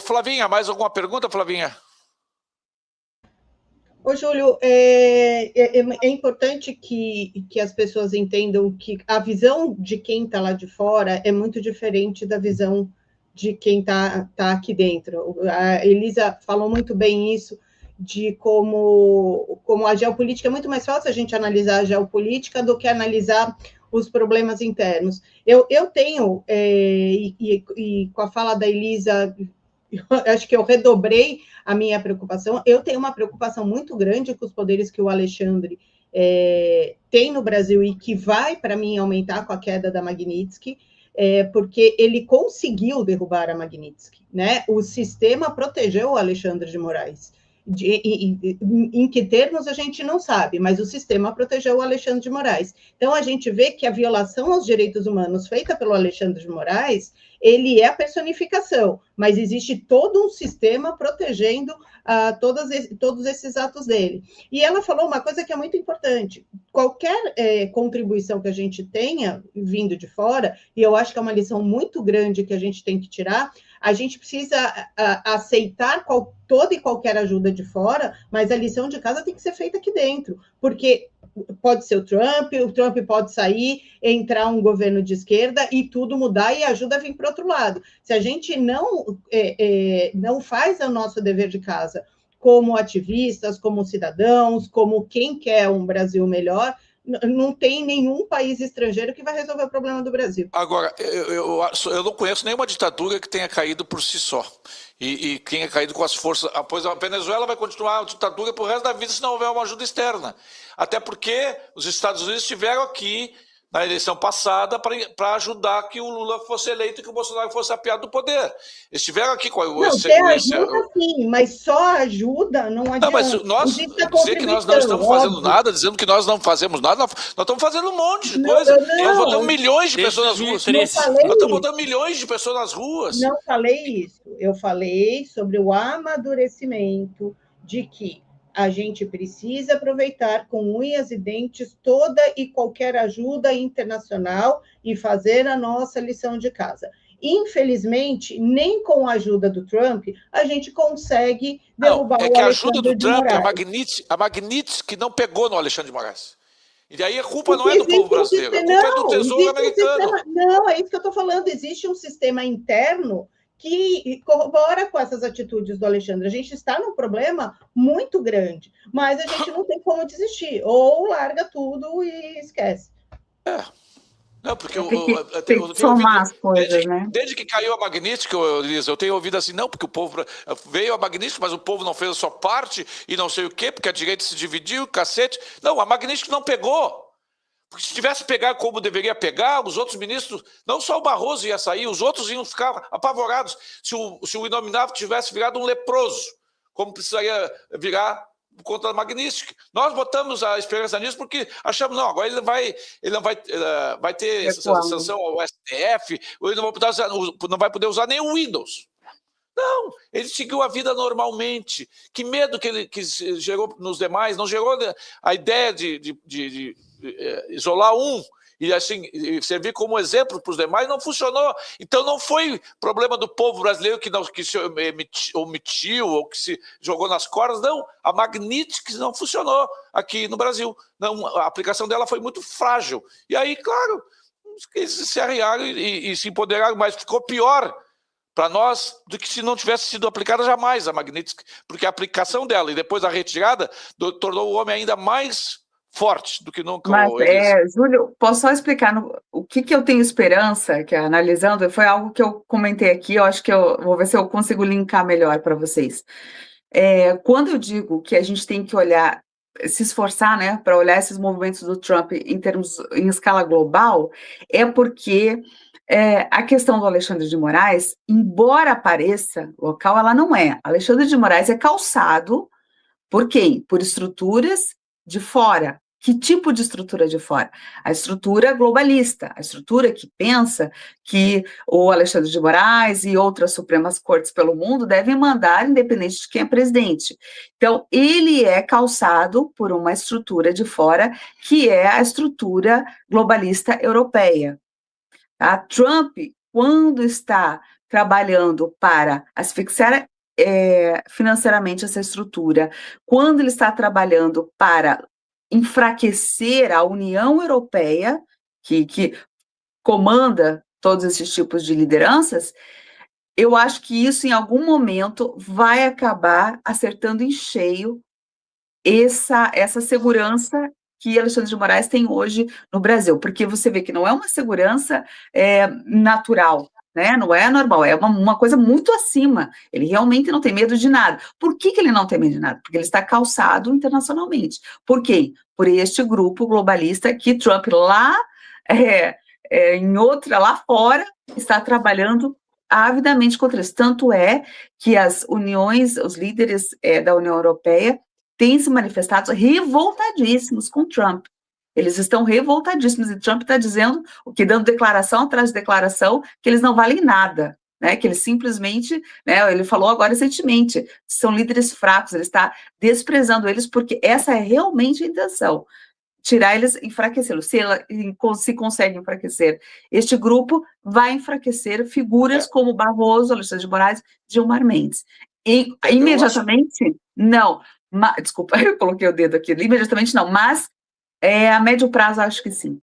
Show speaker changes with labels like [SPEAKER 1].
[SPEAKER 1] Flavinha, mais alguma pergunta, Flavinha?
[SPEAKER 2] Ô, Júlio, é importante que as pessoas entendam que a visão de quem está lá de fora é muito diferente da visão de quem está aqui dentro. A Elisa falou muito bem isso, de como a geopolítica é muito mais fácil a gente analisar a geopolítica do que analisar os problemas internos. Eu tenho, e com a fala da Elisa, acho que eu redobrei a minha preocupação. Eu tenho uma preocupação muito grande com os poderes que o Alexandre tem no Brasil e que vai, para mim, aumentar com a queda da Magnitsky, porque ele conseguiu derrubar a Magnitsky, né? O sistema protegeu o Alexandre de Moraes. Em que termos a gente não sabe, mas o sistema protegeu o Alexandre de Moraes. Então a gente vê que a violação aos direitos humanos feita pelo Alexandre de Moraes, ele é a personificação, mas existe todo um sistema protegendo todos esses atos dele. E ela falou uma coisa que é muito importante: qualquer contribuição que a gente tenha vindo de fora, e eu acho que é uma lição muito grande que a gente tem que tirar, a gente precisa aceitar toda e qualquer ajuda de fora, mas a lição de casa tem que ser feita aqui dentro, porque pode ser o Trump pode sair, entrar um governo de esquerda e tudo mudar e a ajuda vir para o outro lado. Se a gente não faz o nosso dever de casa como ativistas, como cidadãos, como quem quer um Brasil melhor, não tem nenhum país estrangeiro que vai resolver o problema do Brasil.
[SPEAKER 1] Agora, eu não conheço nenhuma ditadura que tenha caído por si só. E tenha caído com as forças. Pois a Venezuela vai continuar a ditadura pro resto da vida se não houver uma ajuda externa. Até porque os Estados Unidos estiveram aqui na eleição passada para ajudar que o Lula fosse eleito e que o Bolsonaro fosse apiado do poder. Eles estiveram aqui com
[SPEAKER 2] Não, ajuda sim, mas só ajuda não adianta.
[SPEAKER 1] Não, mas nós dizer que nós não estamos fazendo nada, dizendo que nós não fazemos nada, nós estamos fazendo um monte de coisa. Nós botamos milhões de pessoas nas ruas. Nós estamos botando milhões de pessoas nas ruas.
[SPEAKER 2] Não falei isso. Eu falei sobre o amadurecimento de que a gente precisa aproveitar com unhas e dentes toda e qualquer ajuda internacional e fazer a nossa lição de casa. Infelizmente, nem com a ajuda do Trump, a gente consegue derrubar o Alexandre de Moraes. É que a ajuda do Trump,
[SPEAKER 1] a Magnitsky não pegou no Alexandre de Moraes. E daí a culpa não é do povo brasileiro, a culpa é do Tesouro americano.
[SPEAKER 2] Não, é isso que eu estou falando. Existe um sistema interno que corrobora com essas atitudes do Alexandre. A gente está num problema muito grande, mas a gente não tem como desistir. Ou larga tudo e esquece.
[SPEAKER 1] Não, porque
[SPEAKER 3] tem que somar as coisas, né?
[SPEAKER 1] Desde que caiu a Magnitsky, Elisa, eu tenho ouvido assim, não, porque o povo veio a Magnitsky, mas o povo não fez a sua parte e não sei o quê, porque a direita se dividiu, cacete. Não, a Magnitsky não pegou. Porque se tivesse pegado como deveria pegar, os outros ministros, não só o Barroso ia sair, os outros iam ficar apavorados se o Inominável tivesse virado um leproso, como precisaria virar contra a Magnitsky. Nós botamos a esperança nisso porque achamos, não, agora ele não vai ter sanção ao STF, ele não vai poder usar nem o Windows. Não, ele seguiu a vida normalmente. Que medo que gerou nos demais, não gerou a ideia de isolar um e assim servir como exemplo para os demais, não funcionou. Então não foi problema do povo brasileiro que se omitiu ou que se jogou nas cordas, não. A Magnitsky não funcionou aqui no Brasil. Não, a aplicação dela foi muito frágil. E aí, claro, eles se arriaram e se empoderaram, mas ficou pior para nós do que se não tivesse sido aplicada jamais a Magnitsky, porque a aplicação dela e depois a retirada tornou o homem ainda mais forte do que nunca.
[SPEAKER 3] Mas, Júlio, posso só explicar o que eu tenho esperança, que analisando, foi algo que eu comentei aqui, eu acho que eu vou ver se eu consigo linkar melhor para vocês. Quando eu digo que a gente tem que olhar, se esforçar, né, para olhar esses movimentos do Trump em escala global, é porque a questão do Alexandre de Moraes, embora pareça local, ela não é. Alexandre de Moraes é calçado por quem? Por estruturas de fora. Que tipo de estrutura de fora? A estrutura globalista, a estrutura que pensa que o Alexandre de Moraes e outras Supremas Cortes pelo mundo devem mandar, independente de quem é presidente. Então, ele é calçado por uma estrutura de fora, que é a estrutura globalista europeia. Tá? Trump, quando está trabalhando para asfixiar financeiramente essa estrutura, quando ele está trabalhando para enfraquecer a União Europeia, que comanda todos esses tipos de lideranças, eu acho que isso, em algum momento, vai acabar acertando em cheio essa segurança que Alexandre de Moraes tem hoje no Brasil, porque você vê que não é uma segurança natural, né? Não é normal, é uma coisa muito acima. Ele realmente não tem medo de nada. Por que ele não tem medo de nada? Porque ele está calçado internacionalmente. Por quê? Por este grupo globalista que Trump lá lá fora está trabalhando avidamente contra isso. Tanto é que as uniões, os líderes da União Europeia têm se manifestado revoltadíssimos com Trump. Eles estão revoltadíssimos, e Trump está dizendo, dando declaração atrás de declaração, que eles não valem nada, né? Que eles simplesmente, né, ele falou agora recentemente, são líderes fracos, ele está desprezando eles, porque essa é realmente a intenção, tirar eles, enfraquecê-los. Se consegue enfraquecer este grupo, vai enfraquecer figuras como Barroso, Alexandre de Moraes, Gilmar Mendes. E imediatamente, não. Desculpa, eu coloquei o dedo aqui. Imediatamente não, mas a médio prazo acho que sim.